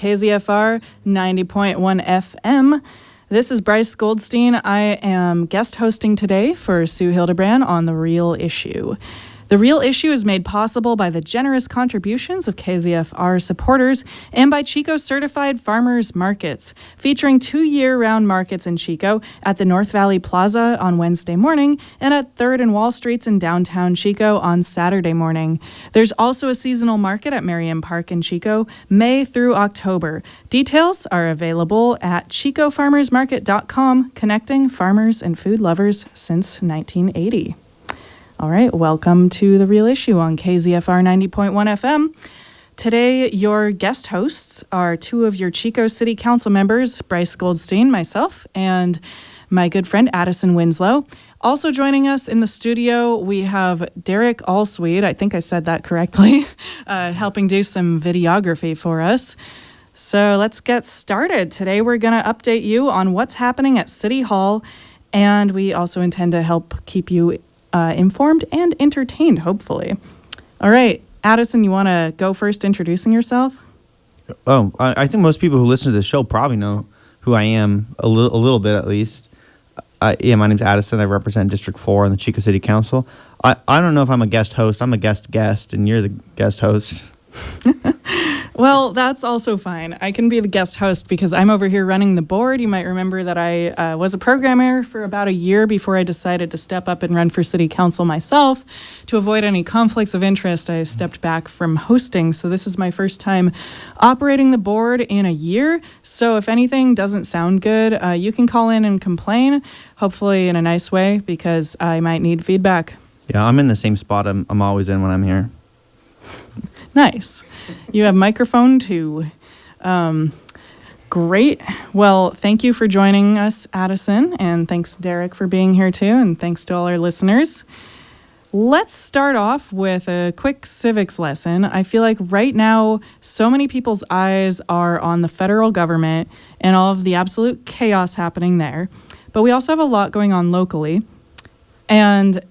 KZFR 90.1 FM. This is Bryce Goldstein. I am guest hosting today for Sue Hilderbrand on The Real Issue. The Real Issue is made possible by the generous contributions of KZFR supporters and by Chico Certified Farmers Markets, featuring 2 year-round markets in Chico at the North Valley Plaza on Wednesday morning and at 3rd and Wall Streets in downtown Chico on Saturday morning. There's also a seasonal market at Merriam Park in Chico, May through October. Details are available at chicofarmersmarket.com, connecting farmers and food lovers since 1980. All right, welcome to The Real Issue on KZFR 90.1 FM. Today, your guest hosts are two of your Chico City Council members, Bryce Goldstein, myself, and my good friend Addison Winslow. Also joining us in the studio, we have Derek Ahlswede, I think I said that correctly, helping do some videography for us. So let's get started. Today, we're going to update you on what's happening at City Hall, and we also intend to help keep you informed and entertained, hopefully. All right, Addison, you want to go first introducing yourself? Oh, I think most people who listen to the show probably know who I am, a little bit at least. My name's Addison. I represent District 4 on the Chico City Council. I don't know if I'm a guest host. I'm a guest, and you're the guest host. Well, that's also fine. I can be the guest host because I'm over here running the board. You might remember that I was a programmer for about a year before I decided to step up and run for city council myself. To avoid any conflicts of interest, I stepped back from hosting. So this is my first time operating the board in a year. So if anything doesn't sound good, you can call in and complain, hopefully in a nice way, because I might need feedback. Yeah, I'm in the same spot I'm always in when I'm here. Nice. You have microphone too. Great. Well, thank you for joining us, Addison, and thanks, Derek, for being here too, and thanks to all our listeners. Let's start off with a quick civics lesson. I feel like right now, so many people's eyes are on the federal government and all of the absolute chaos happening there, but we also have a lot going on locally, and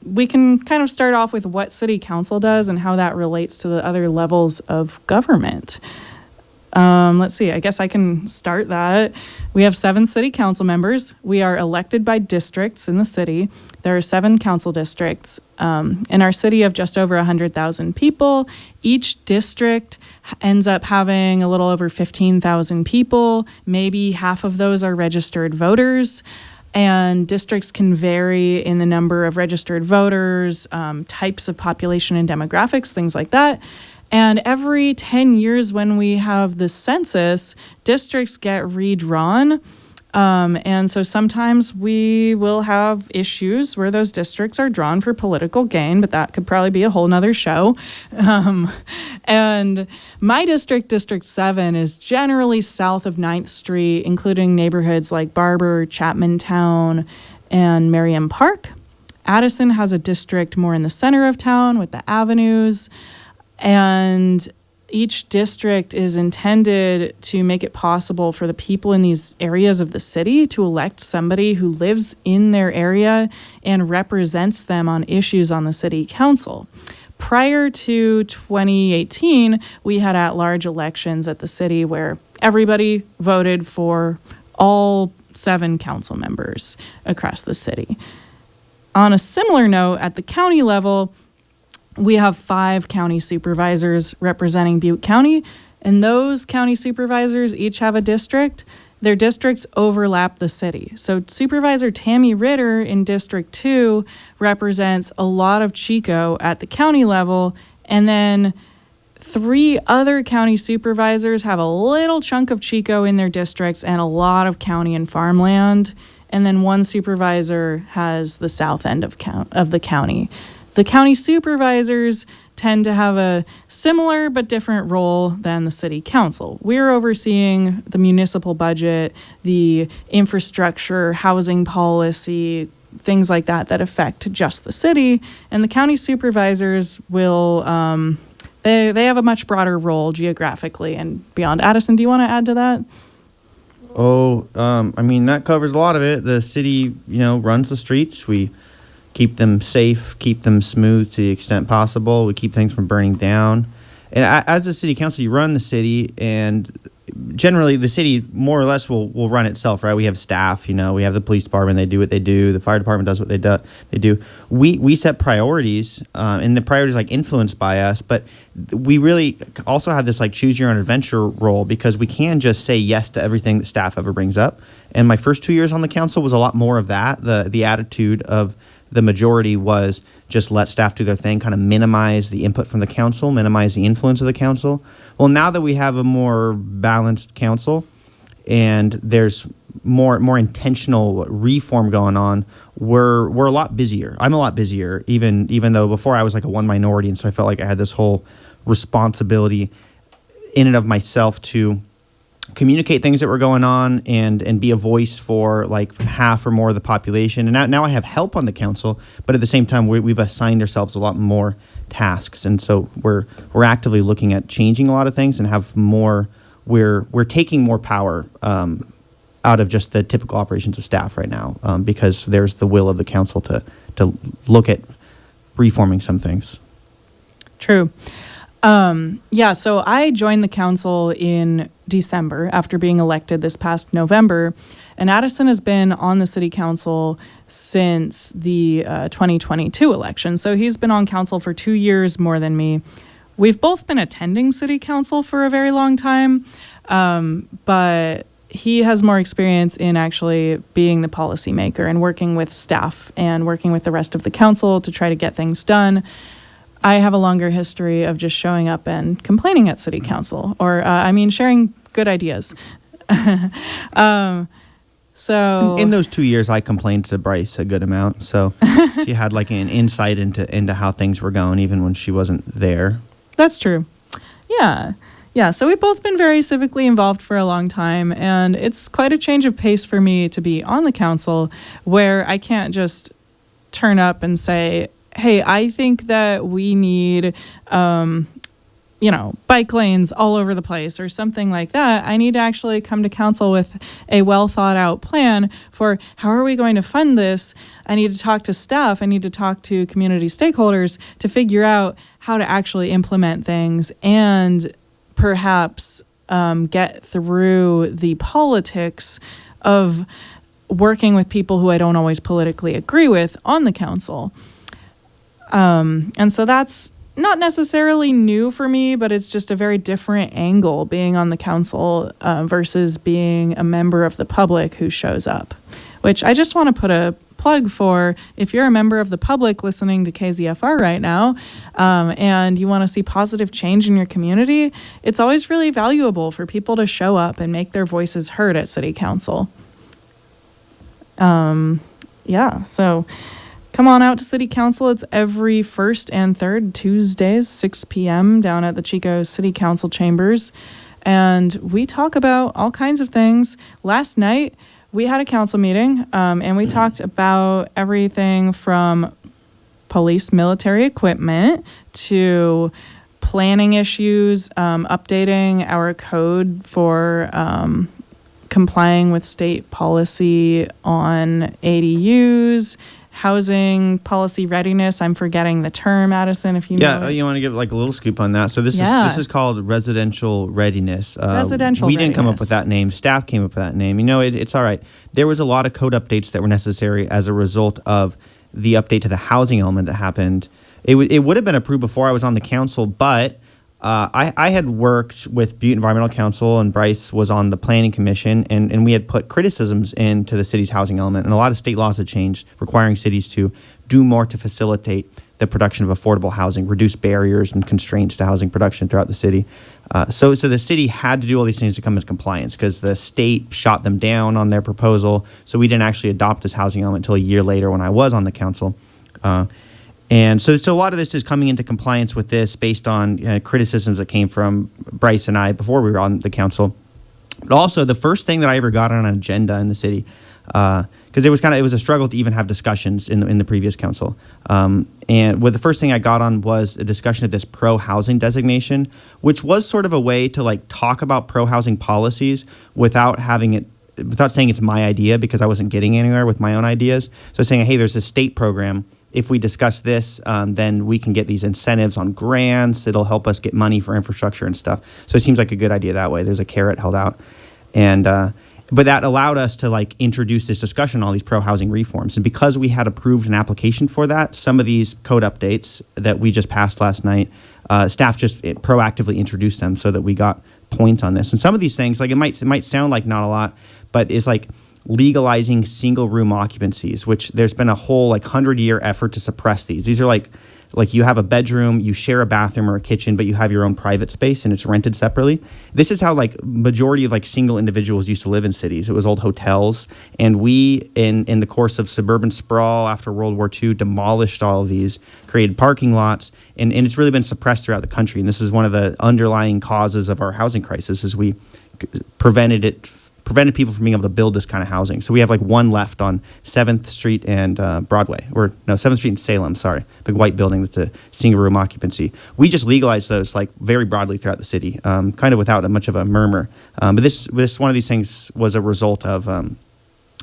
we can kind of start off with what city council does and how that relates to the other levels of government. Let's see, I guess I can start that. We have 7 city council members. We are elected by districts in the city. There are 7 council districts. In our city of just over 100,000 people, each district ends up having a little over 15,000 people. Maybe half of those are registered voters. And districts can vary in the number of registered voters, types of population and demographics, things like that. And every 10 years when we have the census, districts get redrawn. And so sometimes we will have issues where those districts are drawn for political gain, but that could probably be a whole nother show. And my district, District 7, is generally south of 9th Street, including neighborhoods like Barber, Chapmantown, and Merriam Park. Addison has a district more in the center of town with the avenues, and each district is intended to make it possible for the people in these areas of the city to elect somebody who lives in their area and represents them on issues on the city council. Prior to 2018, we had at-large elections at the city where everybody voted for all 7 council members across the city. On a similar note, at the county level, we have 5 county supervisors representing Butte County, and those county supervisors each have a district. Their districts overlap the city. So Supervisor Tammy Ritter in District 2 represents a lot of Chico at the county level, and then 3 other county supervisors have a little chunk of Chico in their districts and a lot of county and farmland, and then 1 supervisor has the south end of the county. The county supervisors tend to have a similar but different role than the city council. We're overseeing the municipal budget, the infrastructure, housing policy, things like that affect just the city. And the county supervisors will, they have a much broader role geographically and beyond. Addison, do you want to add to that? That covers a lot of it. The city, runs the streets. We keep them safe, keep them smooth to the extent possible. We keep things from burning down. And as the city council, you run the city, and generally the city more or less will run itself, right? We have staff, we have the police department, they do what they do. The fire department does what they do. We set priorities, and the priorities influenced by us, but we really also have this choose your own adventure role, because we can just say yes to everything that staff ever brings up. And my first 2 years on the council was a lot more of that. The attitude of the majority was just let staff do their thing, kind of minimize the input from the council, minimize the influence of the council. Well, now that we have a more balanced council and there's more intentional reform going on, we're a lot busier. I'm a lot busier, even though before I was a one minority, and so I felt like I had this whole responsibility in and of myself to communicate things that were going on and be a voice for half or more of the population. And now I have help on the council, but at the same time we've assigned ourselves a lot more tasks, and so we're actively looking at changing a lot of things and have more. We're taking more power out of just the typical operations of staff right now, because there's the will of the council to look at reforming some things. True. So I joined the council in December after being elected this past November, and Addison has been on the city council since the 2022 election. So he's been on council for 2 years more than me. We've both been attending city council for a very long time, but he has more experience in actually being the policymaker and working with staff and working with the rest of the council to try to get things done. I have a longer history of just showing up and complaining at city council, or sharing good ideas. So in those 2 years, I complained to Bryce a good amount. So she had an insight into how things were going, even when she wasn't there. That's true. Yeah. So we've both been very civically involved for a long time, and it's quite a change of pace for me to be on the council, where I can't just turn up and say, hey, I think that we need, bike lanes all over the place or something like that. I need to actually come to council with a well thought out plan for how are we going to fund this. I need to talk to staff. I need to talk to community stakeholders to figure out how to actually implement things and perhaps get through the politics of working with people who I don't always politically agree with on the council. And so that's not necessarily new for me, but it's just a very different angle being on the council versus being a member of the public who shows up, which I just want to put a plug for. If you're a member of the public listening to KZFR right now, and you want to see positive change in your community, it's always really valuable for people to show up and make their voices heard at city council. So come on out to city council. It's every first and third Tuesdays, 6 p.m. down at the Chico City Council chambers. And we talk about all kinds of things. Last night, we had a council meeting, and we talked about everything from police military equipment to planning issues, updating our code for complying with state policy on ADUs, housing policy readiness. I'm forgetting the term, Addison, if you know. Yeah, you want to give a little scoop on that. So this is called residential readiness. We didn't come up with that name. Staff came up with that name. It's all right. There was a lot of code updates that were necessary as a result of the update to the housing element that happened. It would have been approved before I was on the council, but I had worked with Butte Environmental Council, and Bryce was on the Planning Commission, and we had put criticisms into the city's housing element, and a lot of state laws had changed requiring cities to do more to facilitate the production of affordable housing, reduce barriers and constraints to housing production throughout the city. So the city had to do all these things to come into compliance because the state shot them down on their proposal, so we didn't actually adopt this housing element until a year later when I was on the council. And so a lot of this is coming into compliance with this based on criticisms that came from Bryce and I before we were on the council. But also the first thing that I ever got on an agenda in the city, because it was a struggle to even have discussions in the previous council. And the first thing I got on was a discussion of this pro-housing designation, which was sort of a way to talk about pro-housing policies without saying it's my idea, because I wasn't getting anywhere with my own ideas. So saying, hey, there's a state program if we discuss this, then we can get these incentives on grants. It'll help us get money for infrastructure and stuff. So it seems like a good idea that way. There's a carrot held out. And but that allowed us to like introduce this discussion on all these pro-housing reforms. And because we had approved an application for that, some of these code updates that we just passed last night, staff just proactively introduced them so that we got points on this. And some of these things, like it might sound like not a lot, but it's like legalizing single room occupancies, which there's been a whole like 100-year effort to suppress these. These are like you have a bedroom, you share a bathroom or a kitchen, but you have your own private space and it's rented separately. This is how like majority of like single individuals used to live in cities. It was old hotels. And we, in the course of suburban sprawl after World War II, demolished all of these, created parking lots, and it's really been suppressed throughout the country. And this is one of the underlying causes of our housing crisis, is we prevented people from being able to build this kind of housing. So we have like one left on 7th Street and Broadway, or no, 7th Street and Salem, sorry. Big white building that's a single room occupancy. We just legalized those like very broadly throughout the city, kind of without much of a murmur. But this one of these things was a result of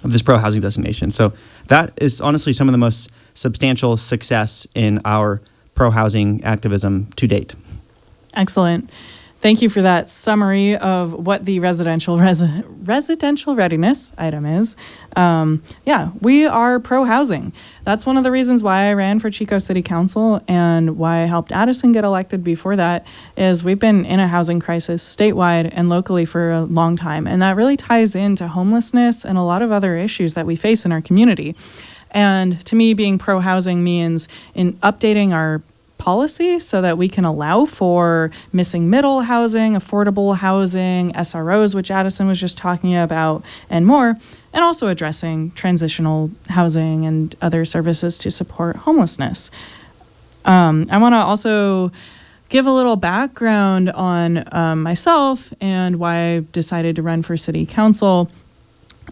this pro-housing designation. So that is honestly some of the most substantial success in our pro-housing activism to date. Excellent. Thank you for that summary of what the residential readiness item is. We are pro-housing. That's one of the reasons why I ran for Chico City Council and why I helped Addison get elected before that, is we've been in a housing crisis statewide and locally for a long time. And that really ties into homelessness and a lot of other issues that we face in our community. And to me, being pro-housing means in updating our policy so that we can allow for missing middle housing, affordable housing, SROs, which Addison was just talking about, and more, and also addressing transitional housing and other services to support homelessness. I want to also give a little background on myself and why I decided to run for city council.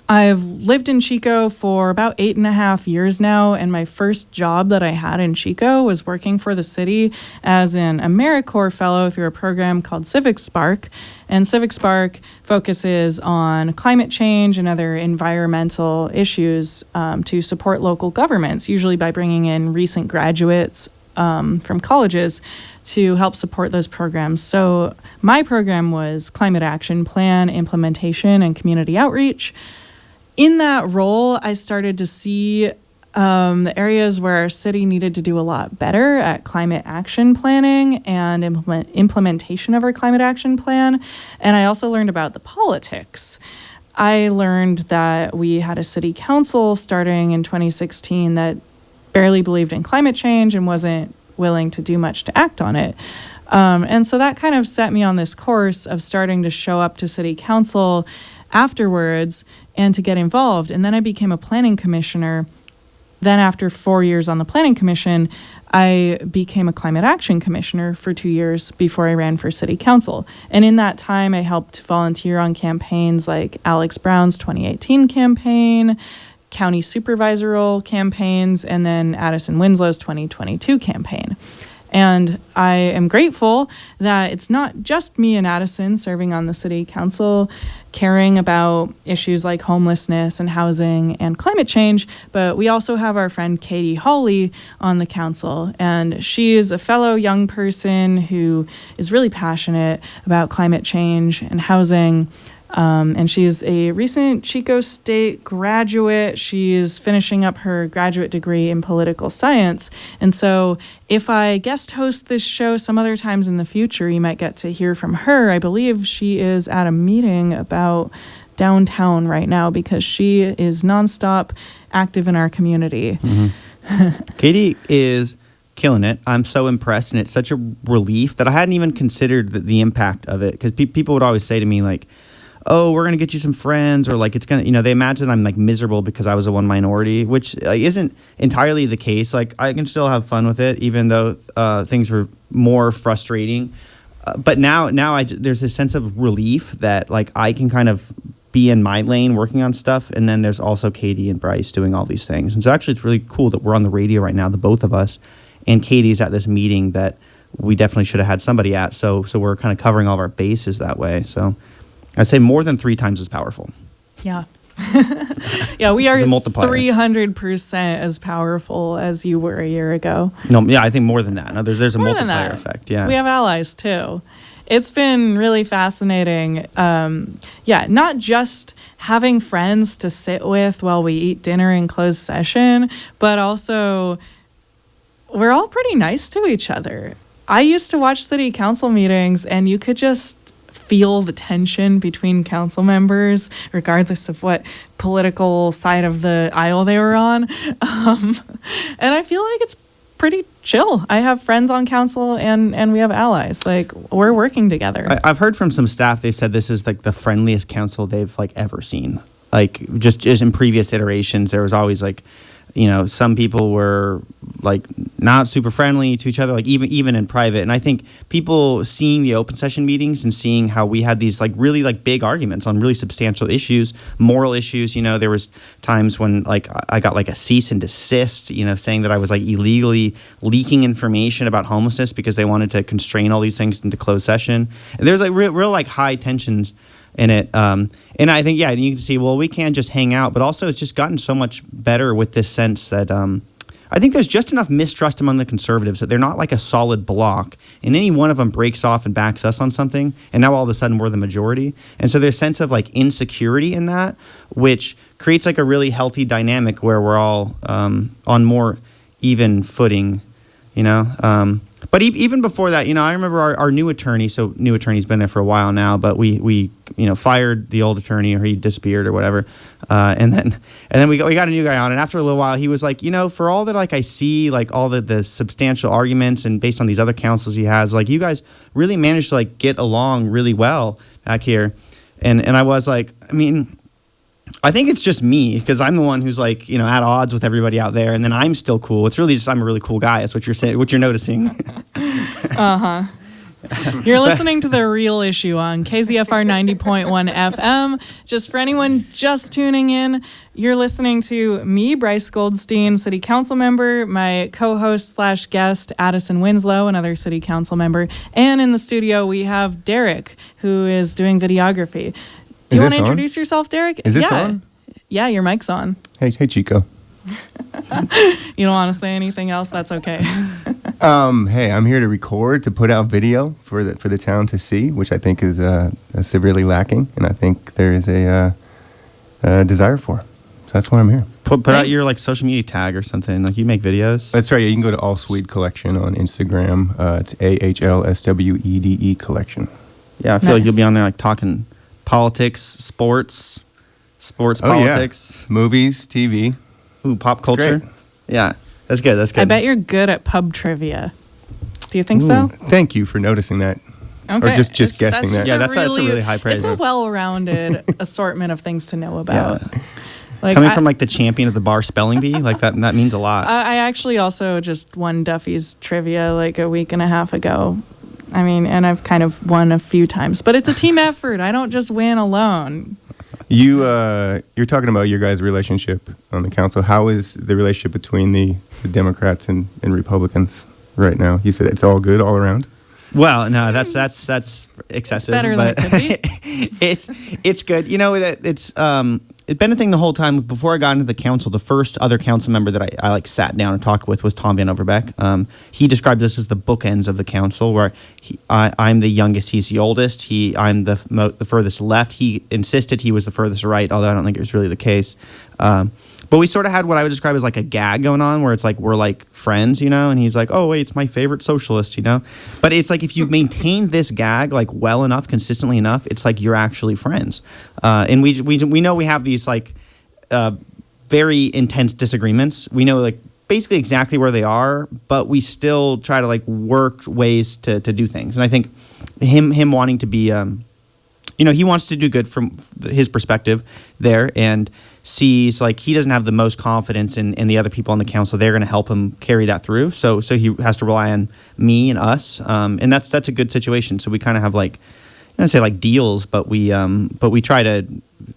I've lived in Chico for about 8.5 years now, and my first job that I had in Chico was working for the city as an AmeriCorps fellow through a program called Civic Spark. And Civic Spark focuses on climate change and other environmental issues to support local governments, usually by bringing in recent graduates from colleges to help support those programs. So my program was climate action plan implementation and community outreach. In that role, I started to see the areas where our city needed to do a lot better at climate action planning and implementation of our climate action plan. And I also learned about the politics. I learned that we had a city council starting in 2016 that barely believed in climate change and wasn't willing to do much to act on it. And so that kind of set me on this course of starting to show up to city council afterwards and to get involved. And then I became a planning commissioner. Then after 4 years on the planning commission, I became a climate action commissioner for 2 years before I ran for city council. And in that time, I helped volunteer on campaigns like Alex Brown's 2018 campaign, county supervisorial campaigns, and then Addison Winslow's 2022 campaign. And I am grateful that it's not just me and Addison serving on the city council, caring about issues like homelessness and housing and climate change, but we also have our friend Katie Hawley on the council. And she is a fellow young person who is really passionate about climate change and housing. And she's a recent Chico State graduate. She is finishing up her graduate degree in political science. And so if I guest host this show some other times in the future, you might get to hear from her. I believe she is at a meeting about downtown right now because she is nonstop active in our community. Mm-hmm. Katie is killing it. I'm so impressed, and it's such a relief that I hadn't even considered the impact of it, because people would always say to me, like, oh, we're going to get you some friends, or like it's going to, they imagine I'm like miserable because I was a one minority, which isn't entirely the case. Like I can still have fun with it, even though things were more frustrating. But now there's this sense of relief that like I can kind of be in my lane working on stuff. And then there's also Katie and Bryce doing all these things. And so actually it's really cool that we're on the radio right now, the both of us, and Katie's at this meeting that we definitely should have had somebody at. So we're kind of covering all of our bases that way. So I'd say more than 3 times as powerful. Yeah, Yeah, we are It's a multiplier. 300% as powerful as you were a year ago. No, yeah, I think more than that. No, there's a More than multiplier that. effect. Yeah. We have allies too. It's been really fascinating. Not just having friends to sit with while we eat dinner in closed session, but also we're all pretty nice to each other. I used to watch city council meetings and you could just feel the tension between council members, regardless of what political side of the aisle they were on. And I feel like it's pretty chill. I have friends on council and we have allies. Like, we're working together. I've heard from some staff, they said this is like the friendliest council they've like ever seen. Like just in previous iterations, there was always like, you know, some people were like not super friendly to each other, like even in private. And I think people seeing the open session meetings and seeing how we had these like really like big arguments on really substantial issues, moral issues. You know, there was times when like I got like a cease and desist, you know, saying that I was like illegally leaking information about homelessness because they wanted to constrain all these things into closed session. And there's like real like high tensions in it. And I think, yeah, you can see, well, we can't just hang out, but also it's just gotten so much better with this sense that I think there's just enough mistrust among the conservatives that they're not like a solid block, and any one of them breaks off and backs us on something, and now all of a sudden we're the majority. And so there's a sense of like insecurity in that, which creates like a really healthy dynamic where we're all on more even footing, you know. But even before that, you know, I remember our new attorney. So new attorney's been there for a while now, but we you know fired the old attorney, or he disappeared or whatever, and then we got a new guy on. And after a little while, he was like, you know, for all that like I see like all the substantial arguments, and based on these other councils he has, like you guys really managed to like get along really well back here, and I was like, I mean, I think it's just me because I'm the one who's like, you know, at odds with everybody out there, and then I'm still cool. It's really just I'm a really cool guy. That's what you're saying, what you're noticing. You're listening to The Real Issue on KZFR 90.1 FM. Just for anyone just tuning in, you're listening to me, Bryce Goldstein, city council member, my co-host / guest, Addison Winslow, another city council member. And in the studio, we have Derek, who is doing videography. Do you want to introduce yourself, Derek? Is this on? Yeah, your mic's on. Hey, Chico. You don't want to say anything else? That's okay. Hey, I'm here to record, to put out video for the town to see, which I think is severely lacking, and I think there is a desire for. So that's why I'm here. Put out your like social media tag or something. Like you make videos. That's right. Yeah, you can go to Ahlswede Collection on Instagram. It's AHLSWEDE Collection. Yeah, I feel like you'll be on there like talking politics, sports, politics, movies, TV. Ooh, pop culture. Great. Yeah, that's good. That's good. I bet you're good at pub trivia. Do you think so? Thank you for noticing that. Okay. Or just guessing that. Yeah, that's a really high praise. It's a well-rounded assortment of things to know about. Yeah. Like Coming from like the champion of the bar spelling bee, like that means a lot. I actually also just won Duffy's trivia like a week and a half ago. I mean, and I've kind of won a few times, but it's a team effort. I don't just win alone. You're talking about your guys' relationship on the council. How is the relationship between the Democrats and Republicans right now? You said it's all good all around? Well, no, that's excessive. It's better than but it could be. it's good. You know, it's been a thing the whole time. Before I got into the council, the first other council member that I like sat down and talked with was Tom Van Overbeck. He described this as the bookends of the council, where I'm the youngest, he's the oldest. I'm the furthest left. He insisted he was the furthest right, although I don't think it was really the case. But we sort of had what I would describe as like a gag going on, where it's like we're like friends, you know, and he's like, oh, wait, it's my favorite socialist, you know. But it's like if you maintain this gag like well enough, consistently enough, it's like you're actually friends. And we know we have these like very intense disagreements. We know like basically exactly where they are, but we still try to like work ways to do things. And I think him wanting to be, you know, he wants to do good from his perspective there, and sees like he doesn't have the most confidence in the other people on the council. They're going to help him carry that through. So he has to rely on me and us, and that's a good situation. So we kind of have like, I don't say like deals, but we try to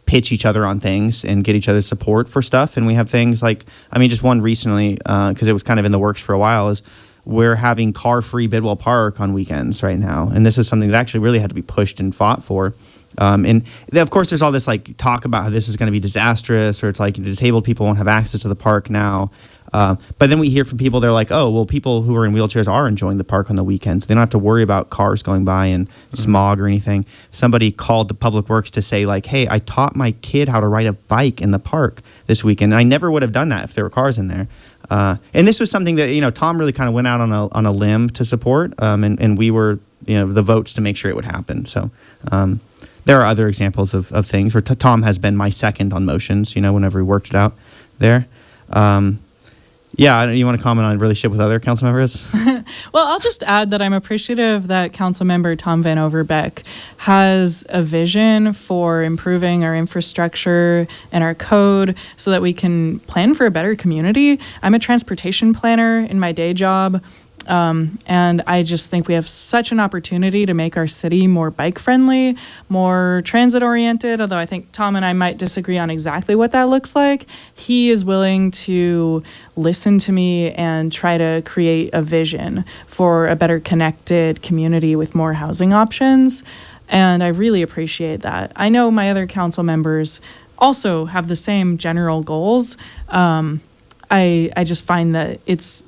pitch each other on things and get each other's support for stuff. And we have things like, I mean, just one recently because it was kind of in the works for a while, is we're having car-free Bidwell Park on weekends right now, and this is something that actually really had to be pushed and fought for. And of course, there's all this like talk about how this is going to be disastrous, or it's like disabled people won't have access to the park now. But then we hear from people, they're like, oh, well, people who are in wheelchairs are enjoying the park on the weekends. They don't have to worry about cars going by and smog or anything. Somebody called the Public Works to say, like, hey, I taught my kid how to ride a bike in the park this weekend, and I never would have done that if there were cars in there. And this was something that, Tom really kind of went out on a limb to support, and we were, the votes to make sure it would happen. So there are other examples of things where Tom has been my second on motions, whenever we worked it out there. Yeah, you want to comment on relationship with other council members? Well, I'll just add that I'm appreciative that Councilmember Tom Van Overbeck has a vision for improving our infrastructure and our code so that we can plan for a better community. I'm a transportation planner in my day job. And I just think we have such an opportunity to make our city more bike-friendly, more transit-oriented, although I think Tom and I might disagree on exactly what that looks like. He is willing to listen to me and try to create a vision for a better connected community with more housing options, and I really appreciate that. I know my other council members also have the same general goals. I just find that it's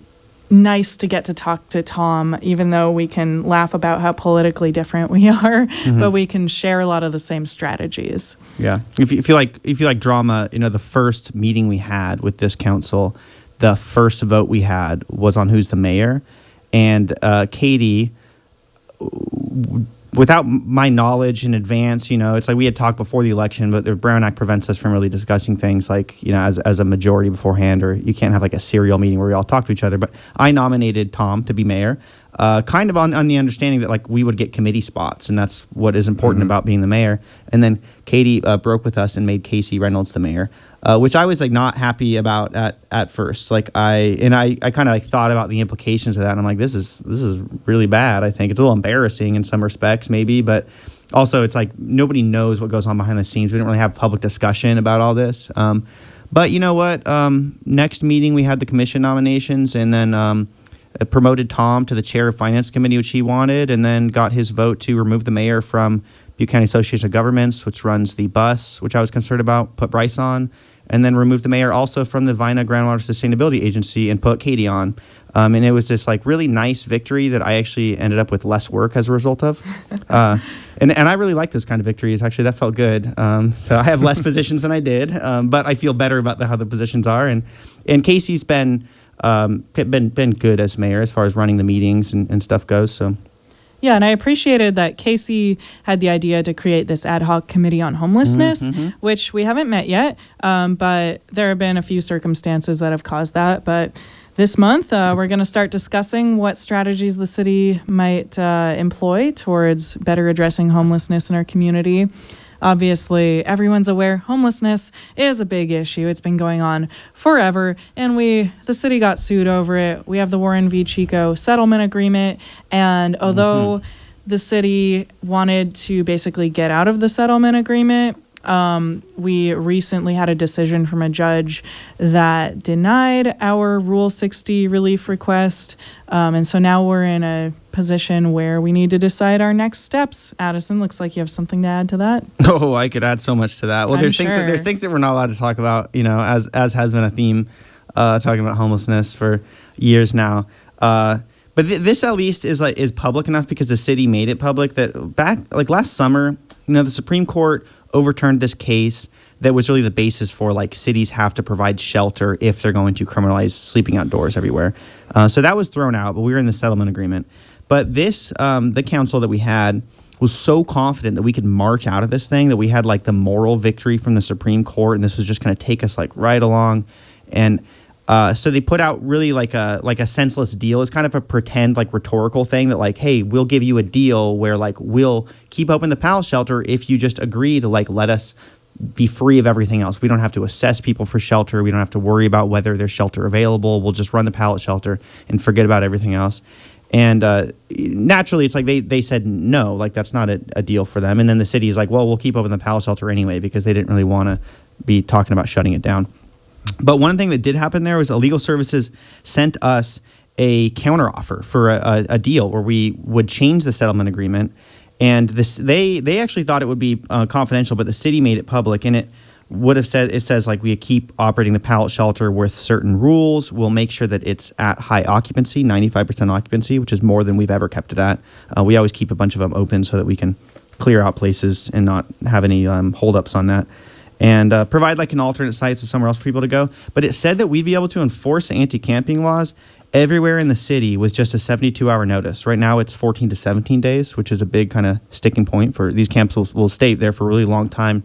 nice to get to talk to Tom, even though we can laugh about how politically different we are, but we can share a lot of the same strategies. Yeah. If you like drama, the first meeting we had with this council, the first vote we had was on who's the mayor, and Katie, without my knowledge in advance, it's like we had talked before the election, but the Brown Act prevents us from really discussing things like, as a majority beforehand, or you can't have like a serial meeting where we all talk to each other. But I nominated Tom to be mayor, kind of on the understanding that like we would get committee spots, and that's what is important about being the mayor. And then Katie broke with us and made Casey Reynolds the mayor, which I was like not happy about at first. Like I kind of like thought about the implications of that, and I'm like, this is really bad. I think it's a little embarrassing in some respects, maybe, but also it's like nobody knows what goes on behind the scenes. We didn't really have public discussion about all this. But you know what? Next meeting we had the commission nominations, and then promoted Tom to the chair of finance committee, which he wanted, and then got his vote to remove the mayor from Butte County Association of Governments, which runs the bus, which I was concerned about, put Bryce on, and then removed the mayor also from the Vina Groundwater Sustainability Agency and put Katie on. And it was this like really nice victory that I actually ended up with less work as a result of. And I really like those kind of victories. Actually, that felt good. So I have less positions than I did, but I feel better about how the positions are. And Casey's been good as mayor as far as running the meetings and stuff goes. So. Yeah, and I appreciated that Casey had the idea to create this ad hoc committee on homelessness, which we haven't met yet, but there have been a few circumstances that have caused that. But this month, we're going to start discussing what strategies the city might employ towards better addressing homelessness in our community. Obviously, everyone's aware homelessness is a big issue. It's been going on forever, and the city got sued over it. We have the Warren v. Chico settlement agreement, and although the city wanted to basically get out of the settlement agreement, we recently had a decision from a judge that denied our Rule 60 relief request, and so now we're in a position where we need to decide our next steps. Addison, looks like you have something to add to that. Oh, I could add so much to that. Well, there's things that we're not allowed to talk about, as has been a theme, talking about homelessness for years now. But this at least is public enough because the city made it public that back like last summer, the Supreme Court overturned this case that was really the basis for like cities have to provide shelter if they're going to criminalize sleeping outdoors everywhere. So that was thrown out, but we were in the settlement agreement. But this, the council that we had was so confident that we could march out of this thing, that we had like the moral victory from the Supreme Court, and this was just going to take us like right along. And so they put out really like a senseless deal. It's kind of a pretend like rhetorical thing that like, hey, we'll give you a deal where like we'll keep open the pallet shelter if you just agree to like let us be free of everything else. We don't have to assess people for shelter. We don't have to worry about whether there's shelter available. We'll just run the pallet shelter and forget about everything else. And naturally, it's like they said no, like that's not a deal for them. And then the city's like, well, we'll keep open the pallet shelter anyway because they didn't really want to be talking about shutting it down. But one thing that did happen there was Legal Services sent us a counteroffer for a deal where we would change the settlement agreement And they actually thought it would be confidential, but the city made it public, and it would have said, it says like, we keep operating the pallet shelter with certain rules. We'll make sure that it's at high occupancy, 95% occupancy, which is more than we've ever kept it at. We always keep a bunch of them open so that we can clear out places and not have any holdups on that. And provide like an alternate site so somewhere else for people to go. But it said that we'd be able to enforce anti-camping laws everywhere in the city with just a 72-hour notice. Right now it's 14 to 17 days, which is a big kind of sticking point for these camps will stay there for a really long time,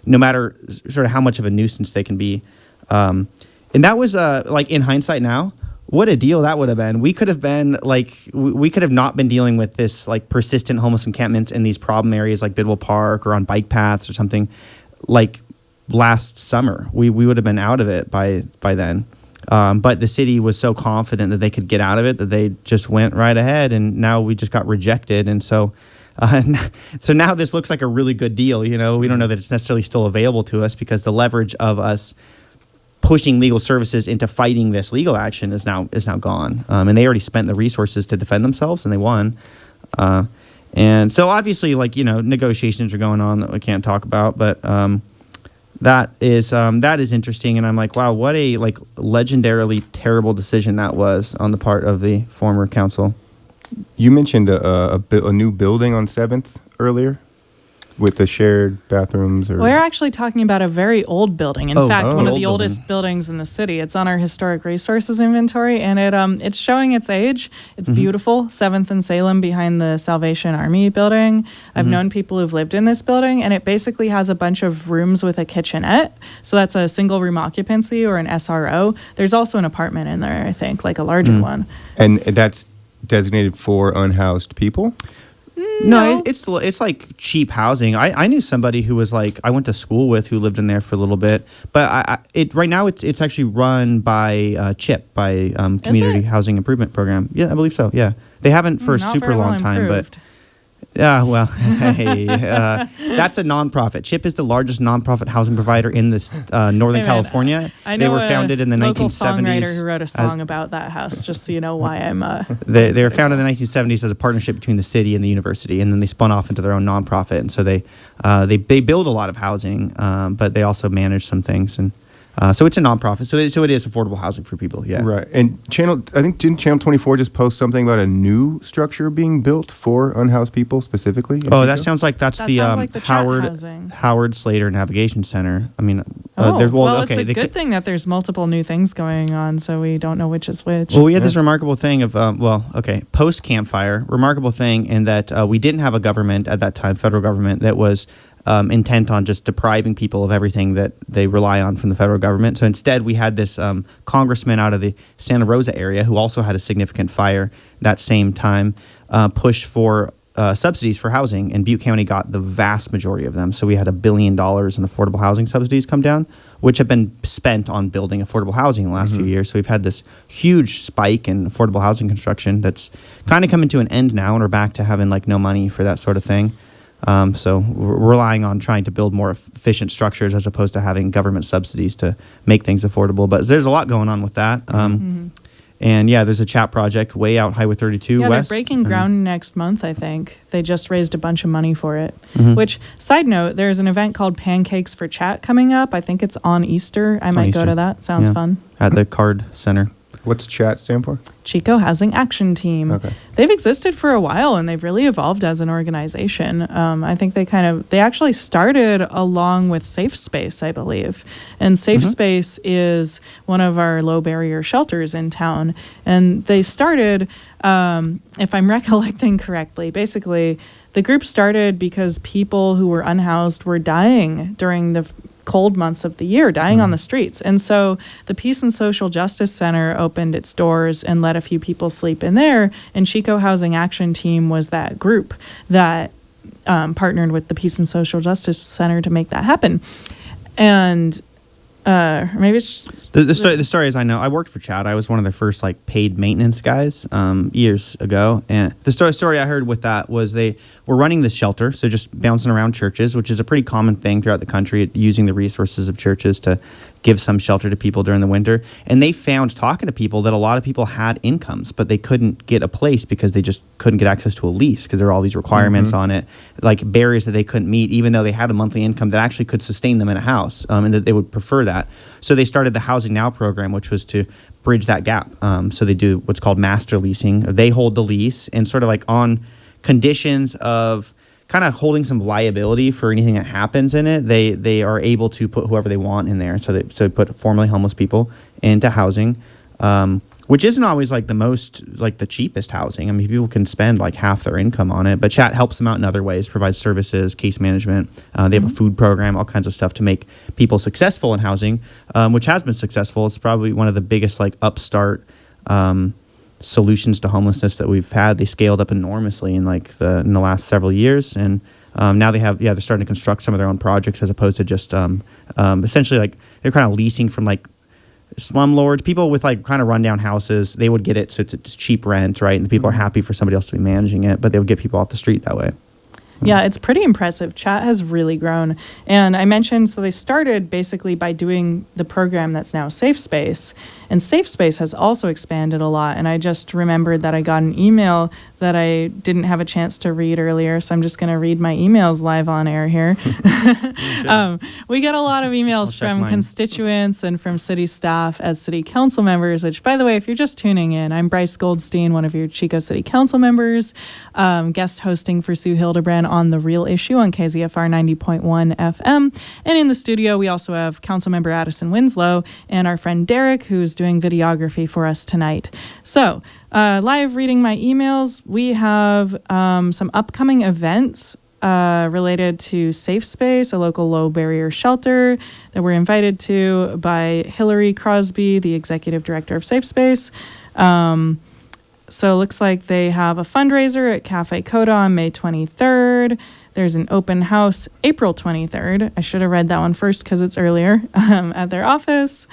no matter sort of how much of a nuisance they can be. And that was like in hindsight now, what a deal that would have been. We could have been like, we could have not been dealing with this like persistent homeless encampments in these problem areas like Bidwell Park or on bike paths or something like last summer. We would have been out of it by then. But the city was so confident that they could get out of it that they just went right ahead, and now we just got rejected. And so so now this looks like a really good deal. You know, we don't know that it's necessarily still available to us because the leverage of us pushing legal services into fighting this legal action is now gone. And they already spent the resources to defend themselves, and they won. And so obviously, like, you know, negotiations are going on that we can't talk about, but that is interesting. And I'm like, wow, what a like legendarily terrible decision that was on the part of the former council. You mentioned a new building on 7th earlier with the shared bathrooms. Or We're actually talking about a very old building. In fact, one of the oldest buildings in the city. It's on our historic resources inventory, and it's showing its age. It's beautiful. 7th and Salem behind the Salvation Army building. I've known people who've lived in this building, and it basically has a bunch of rooms with a kitchenette. So that's a single room occupancy or an SRO. There's also an apartment in there, I think, like a larger one. And that's designated for unhoused people? No, it's like cheap housing. I knew somebody who was like, I went to school with, who lived in there for a little bit. But right now it's actually run by CHIP, by Community Housing Improvement Program. Yeah, I believe so. Yeah, they haven't for a super long time, but yeah, well, hey, that's a nonprofit. CHIP is the largest nonprofit housing provider in this Northern California. I know they were founded in the 1970s. Local songwriter who wrote a song about that house, just so you know why I'm. They were founded in the 1970s as a partnership between the city and the university, and then they spun off into their own nonprofit. And so they build a lot of housing, but they also manage some things. And so it's a nonprofit. So it is affordable housing for people. Yeah. Right. And didn't Channel 24 just post something about a new structure being built for unhoused people specifically? Oh, that sounds like that's the housing. Howard Slater Navigation Center. I mean, it's a good thing that there's multiple new things going on, so we don't know which is which. Well, we had this remarkable thing of, post campfire, remarkable thing in that we didn't have a government at that time, federal government, that was intent on just depriving people of everything that they rely on from the federal government. So instead, we had this congressman out of the Santa Rosa area who also had a significant fire that same time push for subsidies for housing, and Butte County got the vast majority of them. So we had $1 billion in affordable housing subsidies come down, which have been spent on building affordable housing in the last few years. So we've had this huge spike in affordable housing construction that's kind of coming to an end now, and we're back to having like no money for that sort of thing. So we're relying on trying to build more efficient structures as opposed to having government subsidies to make things affordable. But there's a lot going on with that. And yeah, there's a chat project way out Highway 32 west. West. They're breaking ground next month, I think. They just raised a bunch of money for it. Which, side note, there's an event called Pancakes for Chat coming up. I think it's on Easter. I might go to that. Sounds fun. At the Card Center. What's CHAT stand for? Chico Housing Action Team. Okay. They've existed for a while, and they've really evolved as an organization. I think they actually started along with Safe Space, I believe. And Safe Space is one of our low barrier shelters in town. And they started, if I'm recollecting correctly, basically the group started because people who were unhoused were dying during the cold months of the year, dying on the streets. And so the Peace and Social Justice Center opened its doors and let a few people sleep in there. And Chico Housing Action Team was that group that partnered with the Peace and Social Justice Center to make that happen. And maybe it's the story is, I know I worked for Chat. I was one of their first like paid maintenance guys years ago, and the story I heard with that was they were running this shelter, so just bouncing around churches, which is a pretty common thing throughout the country, using the resources of churches to give some shelter to people during the winter. And they found, talking to people, that a lot of people had incomes, but they couldn't get a place because they just couldn't get access to a lease because there are all these requirements on it, like barriers that they couldn't meet, even though they had a monthly income that actually could sustain them in a house, and that they would prefer that. So they started the Housing Now program, which was to bridge that gap. So they do what's called master leasing. They hold the lease and sort of like on conditions of kind of holding some liability for anything that happens in it, they are able to put whoever they want in there. So they put formerly homeless people into housing, which isn't always like the cheapest housing. I mean, people can spend like half their income on it, but Chat helps them out in other ways, provides services, case management. They have a food program, all kinds of stuff to make people successful in housing, which has been successful. It's probably one of the biggest like upstart solutions to homelessness that we've had. They scaled up enormously in the last several years, and now they're starting to construct some of their own projects as opposed to just essentially like they're kind of leasing from like slumlords, people with like kind of rundown houses. They would get it so it's cheap rent, right? And the people are happy for somebody else to be managing it, but they would get people off the street that way. Yeah, it's pretty impressive. Chat has really grown. And I mentioned, so they started basically by doing the program that's now Safe Space. And Safe Space has also expanded a lot. And I just remembered that I got an email that I didn't have a chance to read earlier. So I'm just going to read my emails live on air here. We get a lot of emails from constituents and from city staff as city council members, which, by the way, if you're just tuning in, I'm Bryce Goldstein, one of your Chico City Council members, guest hosting for Sue Hilderbrand on The Real Issue on KZFR 90.1 FM. And in the studio, we also have Councilmember Addison Winslow and our friend Derek, who's doing videography for us tonight. So, live reading my emails, we have some upcoming events related to Safe Space, a local low-barrier shelter that we're invited to by Hillary Crosby, the executive director of Safe Space. So it looks like they have a fundraiser at Cafe Coda on May 23rd. There's an open house April 23rd. I should have read that one first because it's earlier at their office.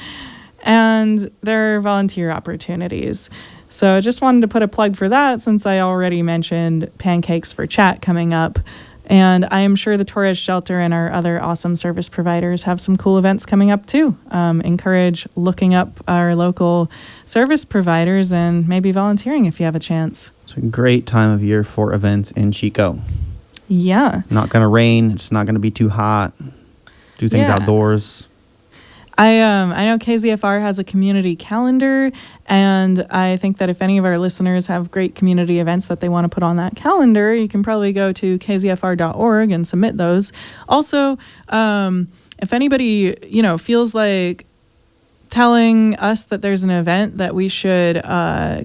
And there are volunteer opportunities. So I just wanted to put a plug for that since I already mentioned Pancakes for Chat coming up. And I am sure the Torres Shelter and our other awesome service providers have some cool events coming up too. Encourage looking up our local service providers and maybe volunteering if you have a chance. It's a great time of year for events in Chico. Yeah. Not going to rain. It's not going to be too hot. Do things outdoors. I know KZFR has a community calendar, and I think that if any of our listeners have great community events that they want to put on that calendar, you can probably go to kzfr.org and submit those. Also, if anybody, feels like telling us that there's an event that we should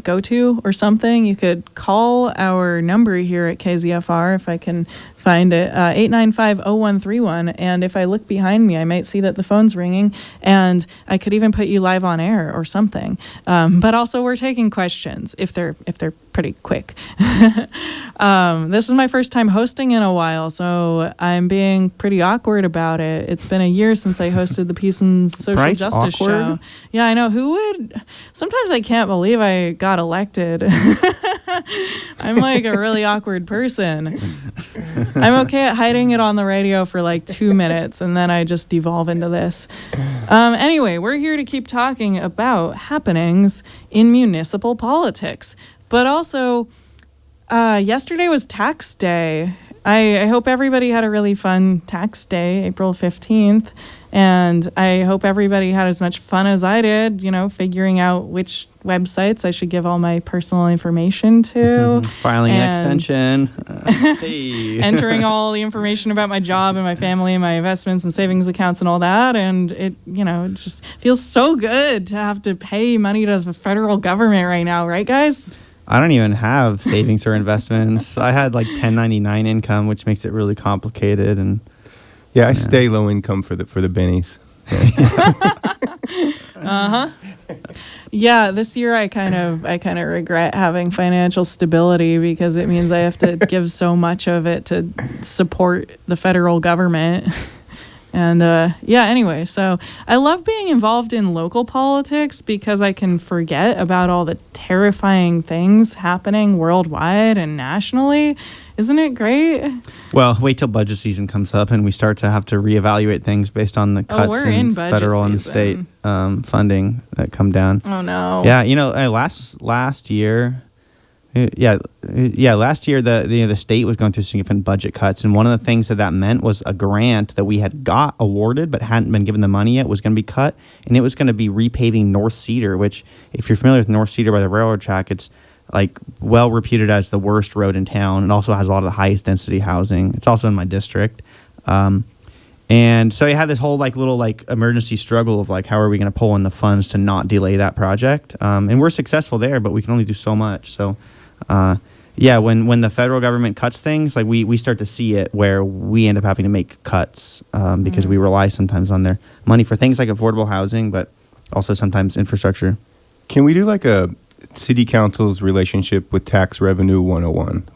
go to or something, you could call our number here at KZFR, if I can find it, 895-0131. And if I look behind me, I might see that the phone's ringing, and I could even put you live on air or something. But also, we're taking questions if they're pretty quick. This is my first time hosting in a while, so I'm being pretty awkward about it. It's been a year since I hosted the Peace and Social Bryce, Justice show. Yeah, I know. Who would? Sometimes I can't believe I got elected. I'm like a really awkward person. I'm okay at hiding it on the radio for like 2 minutes, and then I just devolve into this. Anyway, we're here to keep talking about happenings in municipal politics. But also, yesterday was tax day. I hope everybody had a really fun tax day, April 15th. And I hope everybody had as much fun as I did, figuring out which websites I should give all my personal information to. Filing an extension. Entering all the information about my job and my family and my investments and savings accounts and all that. And it just feels so good to have to pay money to the federal government right now. Right, guys? I don't even have savings or investments. I had like 1099 income, which makes it really complicated. And I stay low income for the bennies. Yeah, this year I kind of regret having financial stability because it means I have to give so much of it to support the federal government. And anyway, so I love being involved in local politics because I can forget about all the terrifying things happening worldwide and nationally. Isn't it great? Well, wait till budget season comes up and we start to have to reevaluate things based on the cuts we're in in budget federal and season. state funding that come down. Oh no. Yeah, last year, last year the state was going through significant budget cuts, and one of the things that meant was a grant that we had got awarded but hadn't been given the money yet was going to be cut, and it was going to be repaving North Cedar, which, if you're familiar with North Cedar by the railroad track, it's like well reputed as the worst road in town. It also has a lot of the highest density housing. It's also in my district. And so you had this whole little emergency struggle of how are we going to pull in the funds to not delay that project? And we're successful there, but we can only do so much. So, when the federal government cuts things, we start to see it where we end up having to make cuts because we rely sometimes on their money for things like affordable housing, but also sometimes infrastructure. Can we do a city council's relationship with tax revenue 101?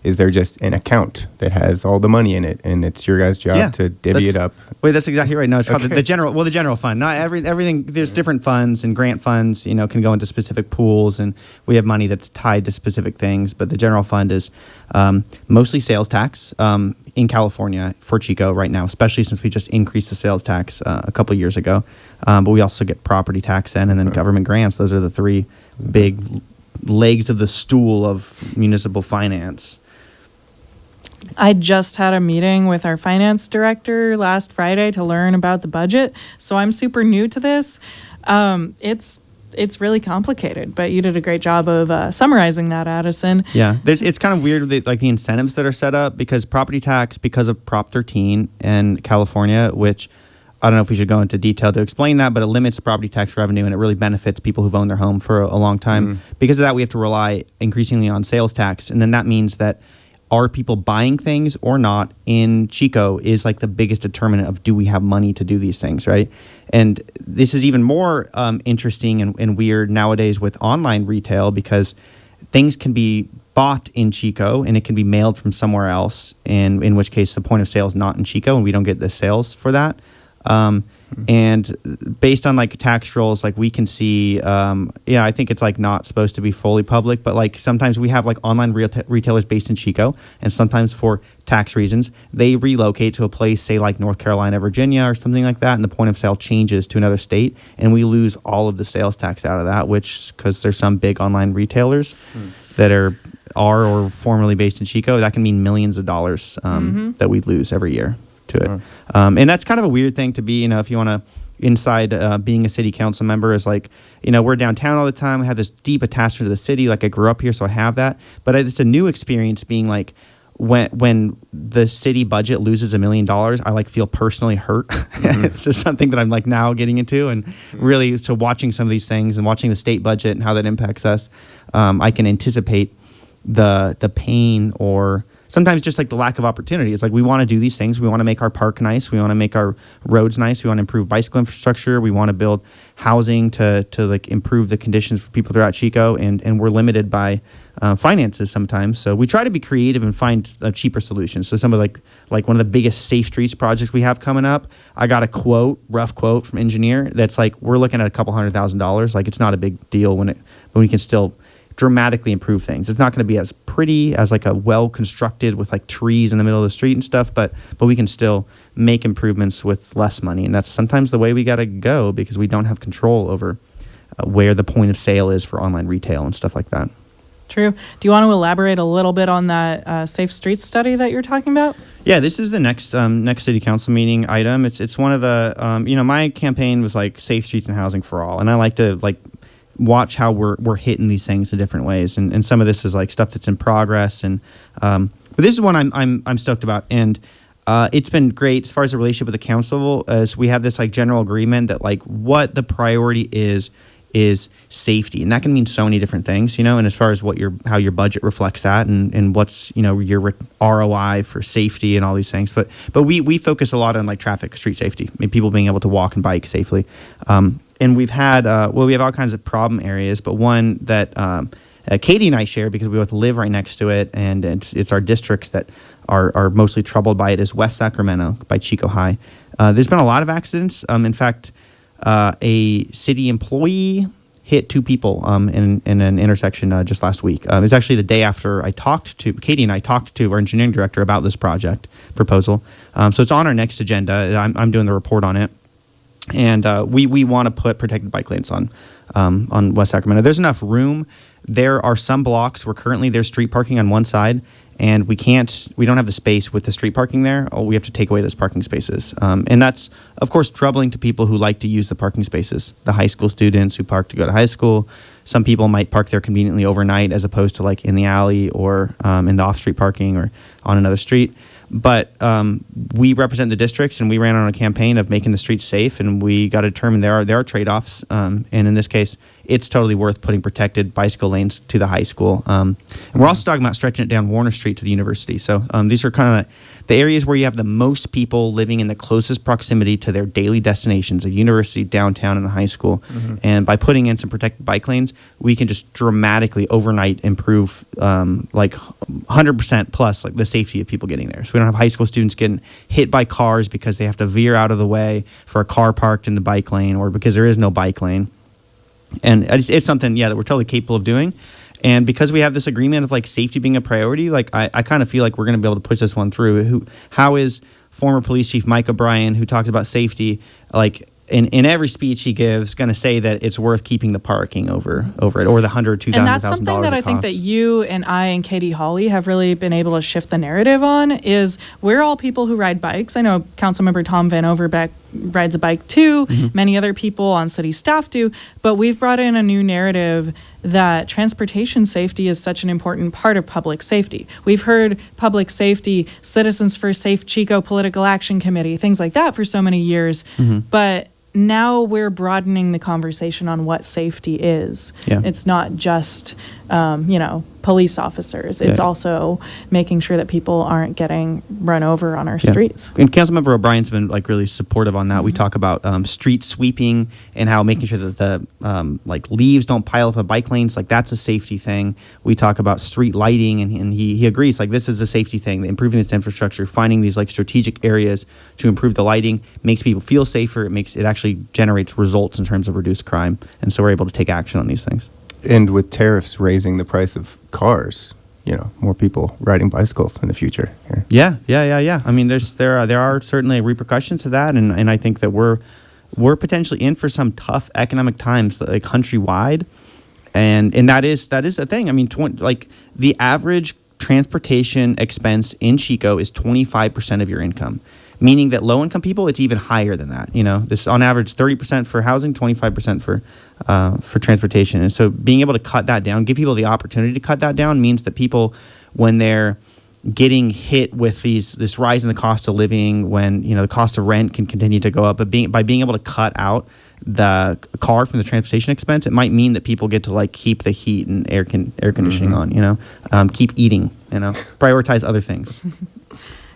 Is there just an account that has all the money in it, and it's your guys' job to divvy it up? Wait, that's exactly right. No, it's called the general fund. Not everything. There's different funds, and grant funds, can go into specific pools, and we have money that's tied to specific things. But the general fund is mostly sales tax in California for Chico right now, especially since we just increased the sales tax a couple of years ago. But we also get property tax in, and then government grants. Those are the three big legs of the stool of municipal finance. I just had a meeting with our finance director last Friday to learn about the budget, so I'm super new to this. It's really complicated, but you did a great job of summarizing that, Addison. Yeah, it's kind of weird the incentives that are set up because property tax, because of Prop 13 in California, which I don't know if we should go into detail to explain that, but it limits property tax revenue and it really benefits people who've owned their home for a long time. Because of that, we have to rely increasingly on sales tax, and then that means that are people buying things or not in Chico is the biggest determinant of do we have money to do these things, right? And this is even more interesting and weird nowadays with online retail because things can be bought in Chico and it can be mailed from somewhere else, and in which case the point of sale is not in Chico and we don't get the sales for that. And based on tax rolls, we can see, I think it's not supposed to be fully public, but sometimes we have online retailers based in Chico, and sometimes for tax reasons, they relocate to a place, say North Carolina, Virginia, or something like that, and the point of sale changes to another state, and we lose all of the sales tax out of that, which, because there's some big online retailers that are or formerly based in Chico, that can mean millions of dollars that we lose every year to it. And that's kind of a weird thing to be, if you want to inside being a city council member is we're downtown all the time. We have this deep attachment to the city. I grew up here, so I have that. But it's a new experience being when the city budget loses $1 million, I feel personally hurt. It's just something that I'm now getting into, and really so watching some of these things and watching the state budget and how that impacts us, I can anticipate the pain or sometimes just the lack of opportunity. It's we want to do these things. We want to make our park nice. We want to make our roads nice. We want to improve bicycle infrastructure. We want to build housing to improve the conditions for people throughout Chico. And we're limited by finances sometimes. So we try to be creative and find cheaper solutions. So some of one of the biggest safe streets projects we have coming up, I got a rough quote from engineer that's we're looking at a couple $100,000. It's not a big deal when we can still dramatically improve things. It's not going to be as pretty as a well-constructed with trees in the middle of the street and stuff, but we can still make improvements with less money. And that's sometimes the way we got to go because we don't have control over where the point of sale is for online retail and stuff like that. True. Do you want to elaborate a little bit on that Safe Streets study that you're talking about? Yeah, this is the next city council meeting item. It's one of the my campaign was Safe Streets and Housing for All, and I like to watch how we're hitting these things in different ways, and some of this is stuff that's in progress, and but this is one I'm stoked about, and it's been great as far as the relationship with the council, as we have this general agreement that what the priority is safety, and that can mean so many different things, and as far as how your budget reflects that, and what's your ROI for safety and all these things, but we focus a lot on traffic, street safety, people being able to walk and bike safely. And we've had, we have all kinds of problem areas, but one that Katie and I share because we both live right next to it, and it's our districts that are mostly troubled by it, is West Sacramento by Chico High. There's been a lot of accidents. In fact, a city employee hit 2 people in an intersection just last week. It was actually the day after Katie and I talked to our engineering director about this project proposal. So it's on our next agenda. I'm doing the report on it. And we want to put protected bike lanes on West Sacramento. There's enough room. There are some blocks where currently there's street parking on one side, and we don't have the space with the street parking there. We have to take away those parking spaces. And that's, of course, troubling to people who like to use the parking spaces, the high school students who park to go to high school. Some people might park there conveniently overnight as opposed to like in the alley or in the off-street parking or on another street. But we represent the districts, and we ran on a campaign of making the streets safe, and we got to determine there are trade-offs. And in this case, it's totally worth putting protected bicycle lanes to the high school. And we're also talking about stretching it down Warner Street to the university. So these are kind of the areas where you have the most people living in the closest proximity to their daily destinations, a university, downtown, and the high school. Mm-hmm. And by putting in some protected bike lanes, we can just dramatically overnight improve like 100% plus like the safety of people getting there. So we don't have high school students getting hit by cars because they have to veer out of the way for a car parked in the bike lane or because there is no bike lane. And it's something, that we're totally capable of doing. And because we have this agreement of like safety being a priority, like I kind of feel like we're going to be able to push this one through. How is former police chief Mike O'Brien, who talks about safety, like in every speech he gives, going to say that it's worth keeping the parking over it, or the $100,000, $2,000. And that's something that I think that you and I and Katie Hawley have really been able to shift the narrative on. Is we're all people who ride bikes. I know Councilmember Tom Van Overbeck rides a bike too. Mm-hmm. Many other people on city staff do. But we've brought in a new narrative that transportation safety is such an important part of public safety. We've heard public safety, Citizens for Safe Chico Political Action Committee, things like that for so many years. Mm-hmm. But now we're broadening the conversation on what safety is. Yeah. It's not just, police officers. It's also making sure that people aren't getting run over on our streets. And Councilmember O'Brien's been like really supportive on that. Mm-hmm. We talk about street sweeping and how making sure that the leaves don't pile up in bike lanes. Like that's a safety thing. We talk about street lighting, and he agrees. Like this is a safety thing. Improving this infrastructure, finding these like strategic areas to improve the lighting makes people feel safer. It actually generates results in terms of reduced crime, and so we're able to take action on these things. And with tariffs raising the price of cars, more people riding bicycles in the future. Yeah. I mean, there are certainly repercussions to that, and I think that we're potentially in for some tough economic times, like countrywide, and that is a thing. I mean, the average transportation expense in Chico is 25% of your income. Meaning that low-income people, it's even higher than that. This on average 30% for housing, 25% for transportation. And so being able to cut that down, give people the opportunity to cut that down, means that people, when they're getting hit with this rise in the cost of living, when the cost of rent can continue to go up, but by being able to cut out the car from the transportation expense, it might mean that people get to like keep the heat and air conditioning mm-hmm. on. Keep eating. Prioritize other things.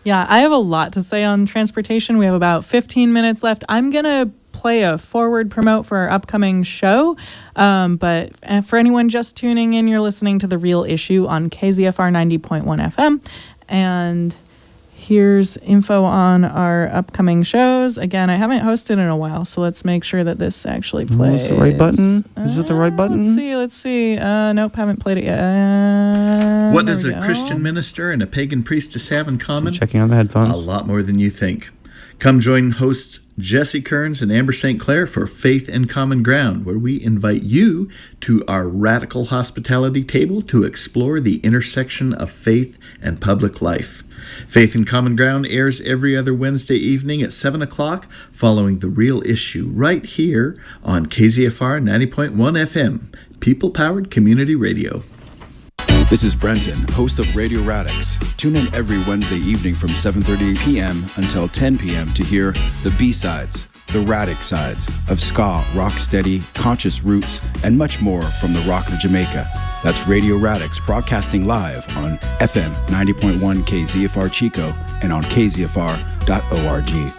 Yeah, I have a lot to say on transportation. We have about 15 minutes left. I'm going to play a forward promote for our upcoming show. But for anyone just tuning in, you're listening to The Real Issue on KZFR 90.1 FM. And here's info on our upcoming shows. Again, I haven't hosted in a while, so let's make sure that this actually plays. Is the right button? Is it the right button? Let's see. Nope, haven't played it yet. What does a Christian minister and a pagan priestess have in common? Checking on the headphones. A lot more than you think. Come join hosts Jesse Kearns and Amber St. Clair for Faith and Common Ground, where we invite you to our radical hospitality table to explore the intersection of faith and public life. Faith and Common Ground airs every other Wednesday evening at 7 o'clock following The Real Issue right here on KZFR 90.1 FM, people-powered community radio. This is Brenton, host of Radio Radix. Tune in every Wednesday evening from 7:30 p.m. until 10 p.m. to hear the B-sides, the Radix sides of ska, rocksteady, conscious roots, and much more from the rock of Jamaica. That's Radio Radix, broadcasting live on FM 90.1 KZFR Chico and on kzfr.org.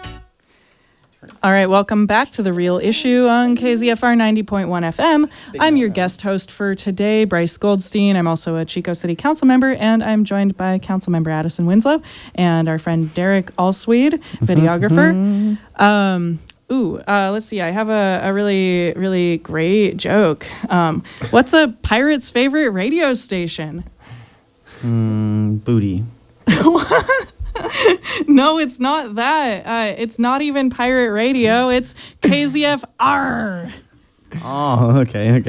All right, welcome back to The Real Issue on KZFR 90.1 FM. I'm your guest host for today, Bryce Goldstein. I'm also a Chico City Council member, and I'm joined by Councilmember Addison Winslow and our friend Derek Ahlswede, videographer. Let's see. I have a really, really great joke. What's a pirate's favorite radio station? Booty. No, it's not that. It's not even pirate radio. It's KZFR. Oh, okay.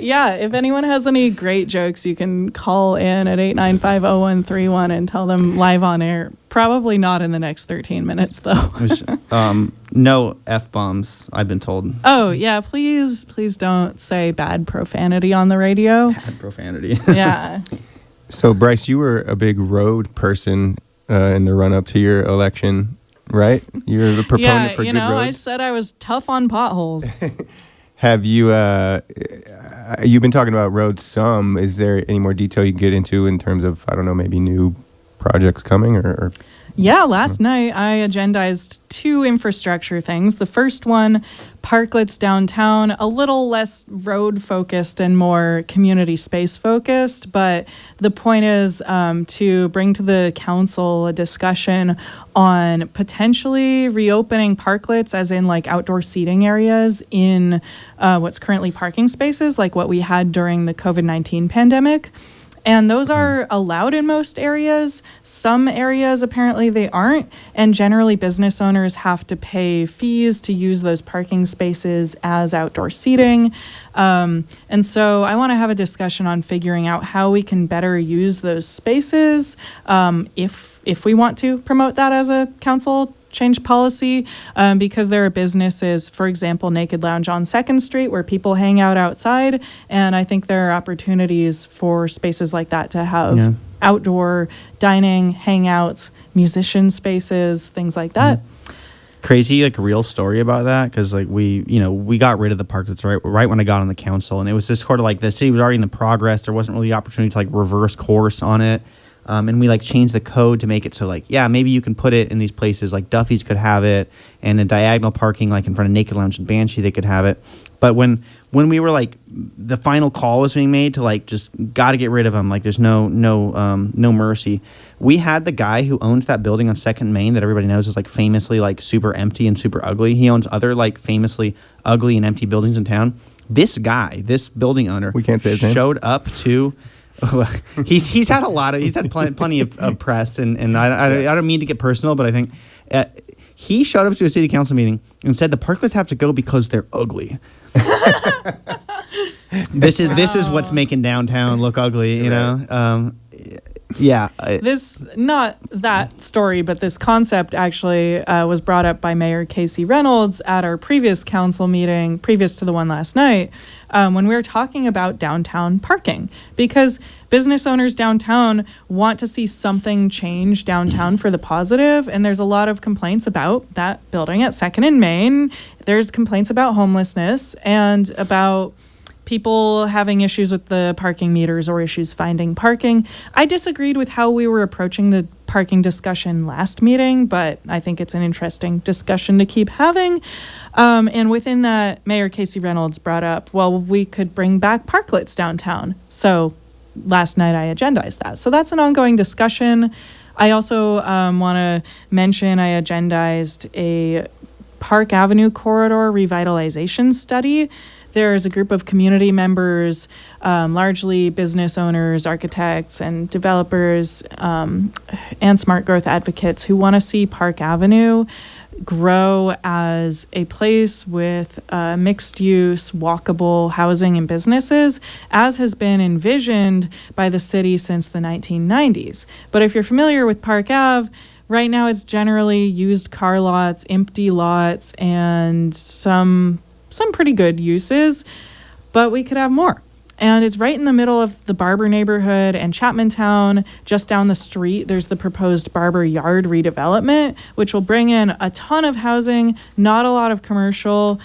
Yeah, if anyone has any great jokes, you can call in at 895-0131 and tell them live on air. Probably not in the next 13 minutes, though. No F-bombs, I've been told. Oh, yeah, please don't say bad profanity on the radio. Bad profanity. Yeah. So, Bryce, you were a big road person in the run-up to your election, right? You're the proponent for good roads. I said I was tough on potholes. Have you, you've been talking about roads some. Is there any more detail you can get into in terms of, I don't know, maybe new projects coming or? Yeah, last night I agendized 2 infrastructure things. The first one, parklets downtown, a little less road focused and more community space focused. But the point is to bring to the council a discussion on potentially reopening parklets, as in like outdoor seating areas in what's currently parking spaces, like what we had during the COVID-19 pandemic. And those are allowed in most areas. Some areas, apparently, they aren't. And generally, business owners have to pay fees to use those parking spaces as outdoor seating. And so I want to have a discussion on figuring out how we can better use those spaces if we want to promote that as a council change policy, because there are businesses, for example, Naked Lounge on 2nd Street, where people hang out outside. And I think there are opportunities for spaces like that to have outdoor dining, hangouts, musician spaces, things like that. Crazy, like, real story about that, because like we got rid of the parklets right when I got on the council, and it was just sort of like the city was already in the progress. There wasn't really the opportunity to like reverse course on it. And we like changed the code to make it so like, yeah, maybe you can put it in these places, like Duffy's could have it, and in diagonal parking, like in front of Naked Lounge and Banshee, they could have it. But when we were like, the final call was being made to like, just got to get rid of them, like there's no mercy. We had the guy who owns that building on 2nd Main that everybody knows is like famously like super empty and super ugly. He owns other like famously ugly and empty buildings in town. This guy, this building owner, we can't say his name, showed up to. He's had plenty of press, and I don't mean to get personal, but I think he showed up to a city council meeting and said the parklets have to go because they're ugly. This is what's making downtown look ugly, you know. This, not that story, but this concept actually was brought up by Mayor Casey Reynolds at our previous council meeting, previous to the one last night, when we were talking about downtown parking, because business owners downtown want to see something change downtown for the positive, and there's a lot of complaints about that building at 2nd and Main. There's complaints about homelessness and about people having issues with the parking meters or issues finding parking. I disagreed with how we were approaching the parking discussion last meeting, but I think it's an interesting discussion to keep having. And within that, Mayor Casey Reynolds brought up, well, we could bring back parklets downtown. So last night I agendized that. So that's an ongoing discussion. I also want to mention I agendized a Park Avenue corridor revitalization study. There's a group of community members, largely business owners, architects, and developers, and smart growth advocates who want to see Park Avenue grow as a place with mixed-use, walkable housing and businesses, as has been envisioned by the city since the 1990s. But if you're familiar with Park Ave, right now it's generally used car lots, empty lots, and some pretty good uses, but we could have more. And it's right in the middle of the Barber neighborhood and Chapman Town. Just down the street, there's the proposed Barber Yard redevelopment, which will bring in a ton of housing, not a lot of commercial.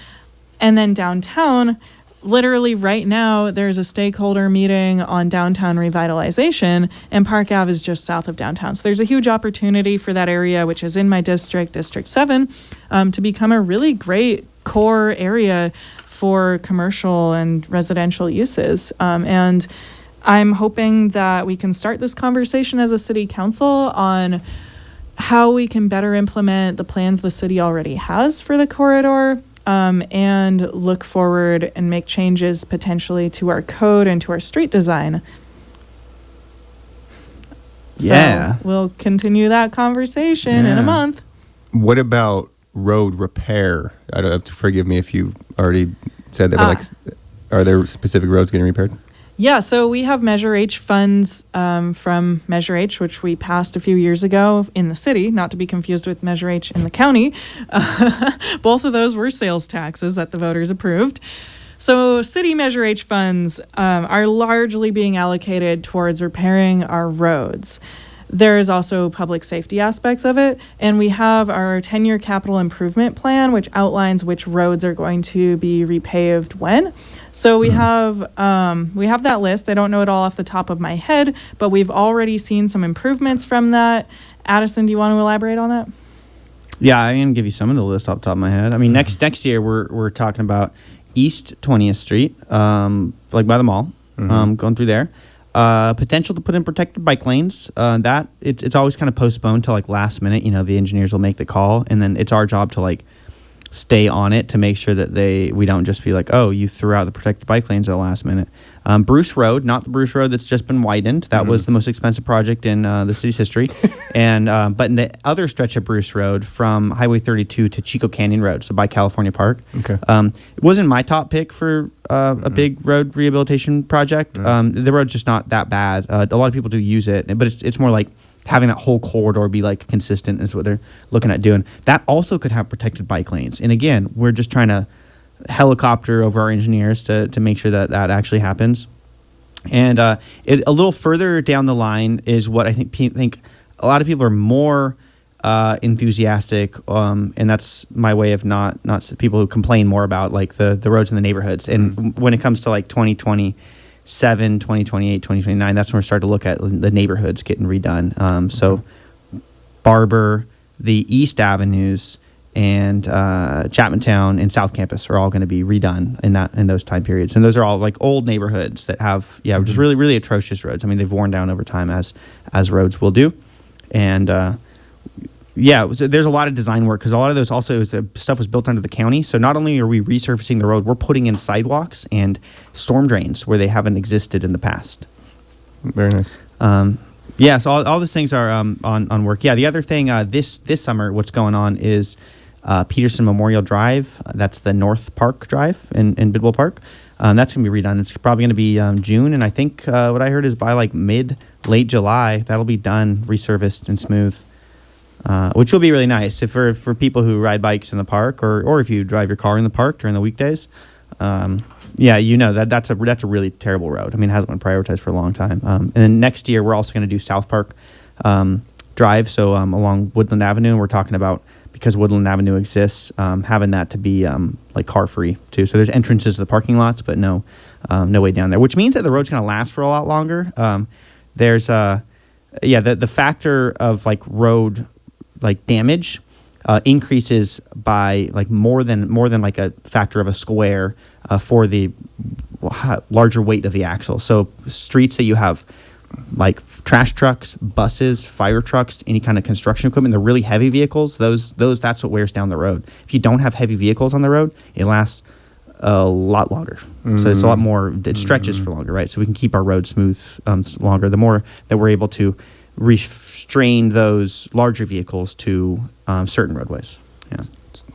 And then downtown, literally right now, there's a stakeholder meeting on downtown revitalization, and Park Ave is just south of downtown. So there's a huge opportunity for that area, which is in my district, District 7, to become a really great core area for commercial and residential uses. And I'm hoping that we can start this conversation as a city council on how we can better implement the plans the city already has for the corridor, and look forward and make changes potentially to our code and to our street design. Yeah. So we'll continue that conversation in a Yeah. month. What about road repair? I don't. Forgive me if you already said that. But like, are there specific roads getting repaired? Yeah, so we have Measure H funds from Measure H, which we passed a few years ago in the city, not to be confused with Measure H in the county. Both of those were sales taxes that the voters approved. So city Measure H funds are largely being allocated towards repairing our roads. There is also public safety aspects of it, and we have our 10-year capital improvement plan, which outlines which roads are going to be repaved when. So we have that list. I don't know it all off the top of my head, but we've already seen some improvements from that. Addison, do you want to elaborate on that? Yeah, I can give you some of the list off the top of my head. I mean, next year we're talking about East 20th Street, like by the mall, going through there. Potential to put in protected bike lanes. That it's always kind of postponed till like last minute. You know, the engineers will make the call, and then it's our job to like stay on it to make sure that we don't just be like, oh, you threw out the protected bike lanes at the last minute. Bruce Road, not the Bruce Road that's just been widened. That was the most expensive project in the city's history. And but in the other stretch of Bruce Road from Highway 32 to Chico Canyon Road, so by California Park. Okay. It wasn't my top pick for a big road rehabilitation project. The road's just not that bad. A lot of people do use it, but it's more like having that whole corridor be like consistent is what they're looking at doing. That also could have protected bike lanes. And again, we're just trying to helicopter over our engineers to make sure that actually happens. And a little further down the line is what I think a lot of people are more enthusiastic, and that's my way of not people who complain more about like the roads in the neighborhoods. And when it comes to like 2027, 2028, 2029, that's when we start to look at the neighborhoods getting redone. So Barber, the East Avenues, and Chapmantown and South Campus are all going to be redone in those time periods. And those are all like old neighborhoods that have just really, really atrocious roads. I mean, they've worn down over time as roads will do. And so there's a lot of design work because a lot of those also stuff was built under the county. So not only are we resurfacing the road, we're putting in sidewalks and storm drains where they haven't existed in the past. Very nice. So all those things are on work. Yeah, the other thing this summer, what's going on is Peterson Memorial Drive. That's the North Park Drive in Bidwell Park. That's going to be redone. It's probably going to be June, and I think what I heard is by like late July, that'll be done, resurfaced and smooth, which will be really nice for people who ride bikes in the park or if you drive your car in the park during the weekdays. That's a really terrible road. I mean, it hasn't been prioritized for a long time. And then next year, we're also going to do South Park Drive, so along Woodland Avenue, and we're talking about, because Woodland Avenue exists, having that to be like car-free, too. So there's entrances to the parking lots, but no way down there, which means that the road's going to last for a lot longer. There's the factor of like road like damage increases by like more than like a factor of a square for the larger weight of the axle. So streets that you have like trash trucks, buses, fire trucks, any kind of construction equipment, the really heavy vehicles, those that's what wears down the road. If you don't have heavy vehicles on the road, it lasts a lot longer. So it's a lot more, it stretches for longer, right? So we can keep our roads smooth longer. The more that we're able to restrain those larger vehicles to certain roadways. Yeah.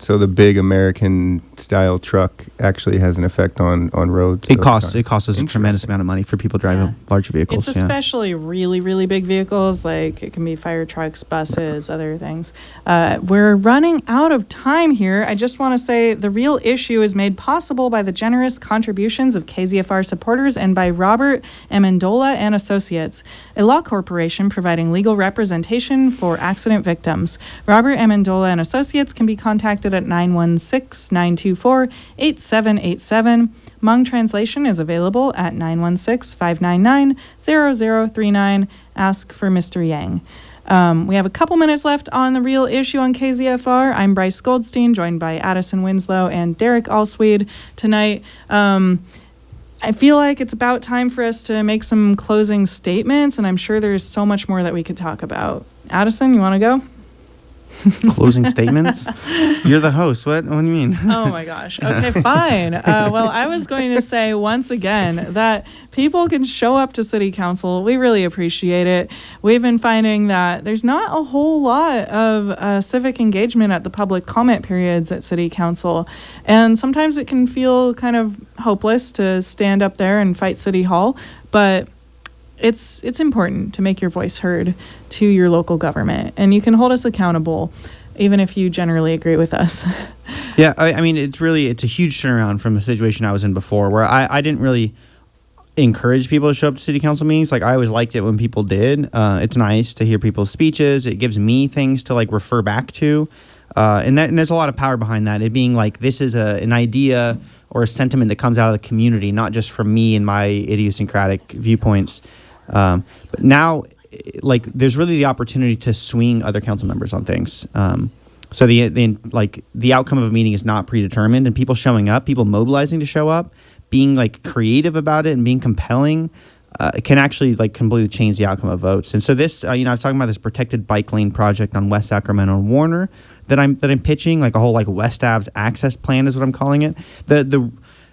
So the big American style truck actually has an effect on roads. It costs us a tremendous amount of money for people driving larger vehicles. It's especially really, really big vehicles, like it can be fire trucks, buses, other things. We're running out of time here. I just want to say the real issue is made possible by the generous contributions of KZFR supporters and by Robert Amendola and Associates, a law corporation providing legal representation for accident victims. Robert Amendola and Associates can be contacted at 916-924-8787. Hmong translation is available at 916-599-0039. Ask for Mr. Yang. We have a couple minutes left on The Real Issue on KZFR. I'm Bryce Goldstein, joined by Addison Winslow and Derek Ahlswede tonight. I feel like it's about time for us to make some closing statements, and I'm sure there's so much more that we could talk about. Addison, you want to go? Closing statements? You're the host. What do you mean? Oh my gosh. Okay, fine. Well, I was going to say once again that people can show up to city council. We really appreciate it. We've been finding that there's not a whole lot of civic engagement at the public comment periods at city council. And sometimes it can feel kind of hopeless to stand up there and fight City Hall, but it's important to make your voice heard to your local government, and you can hold us accountable even if you generally agree with us. Yeah, I mean, it's a huge turnaround from the situation I was in before, where I didn't really encourage people to show up to city council meetings. Like, I always liked it when people did. It's nice to hear people's speeches. It gives me things to like refer back to, and there's a lot of power behind that. It being like, this is an idea or a sentiment that comes out of the community, not just from me and my idiosyncratic viewpoints. But now, like, there's really the opportunity to swing other council members on things. So the outcome of a meeting is not predetermined, and people showing up, people mobilizing to show up, being like creative about it and being compelling, it can actually like completely change the outcome of votes. And so this, I was talking about this protected bike lane project on West Sacramento and Warner that I'm pitching, like a whole like West Ave's access plan is what I'm calling it.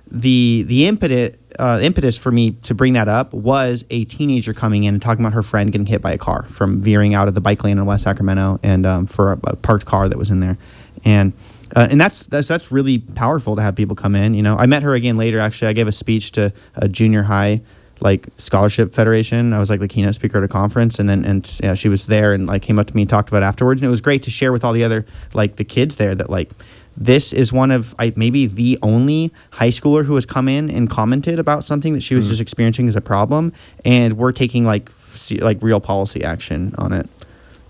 The impetus for me to bring that up was a teenager coming in and talking about her friend getting hit by a car from veering out of the bike lane in West Sacramento, and for a parked car that was in there, and that's really powerful to have people come in. I met her again later. Actually, I gave a speech to a junior high like scholarship federation. I was like the keynote speaker at a conference, and she was there and like came up to me and talked about it afterwards, and it was great to share with all the other like the kids there that like, this is one of maybe the only high schooler who has come in and commented about something that she was just experiencing as a problem, and we're taking like real policy action on it.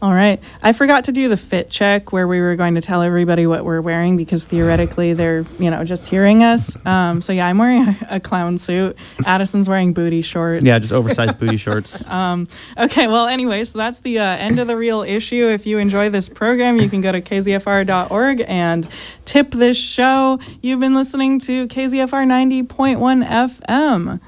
All right. I forgot to do the fit check where we were going to tell everybody what we're wearing, because theoretically they're, just hearing us. So yeah, I'm wearing a clown suit. Addison's wearing booty shorts. Yeah, just oversized booty shorts. Okay. Well, anyway, so that's the end of the real issue. If you enjoy this program, you can go to kzfr.org and tip this show. You've been listening to KZFR 90.1 FM.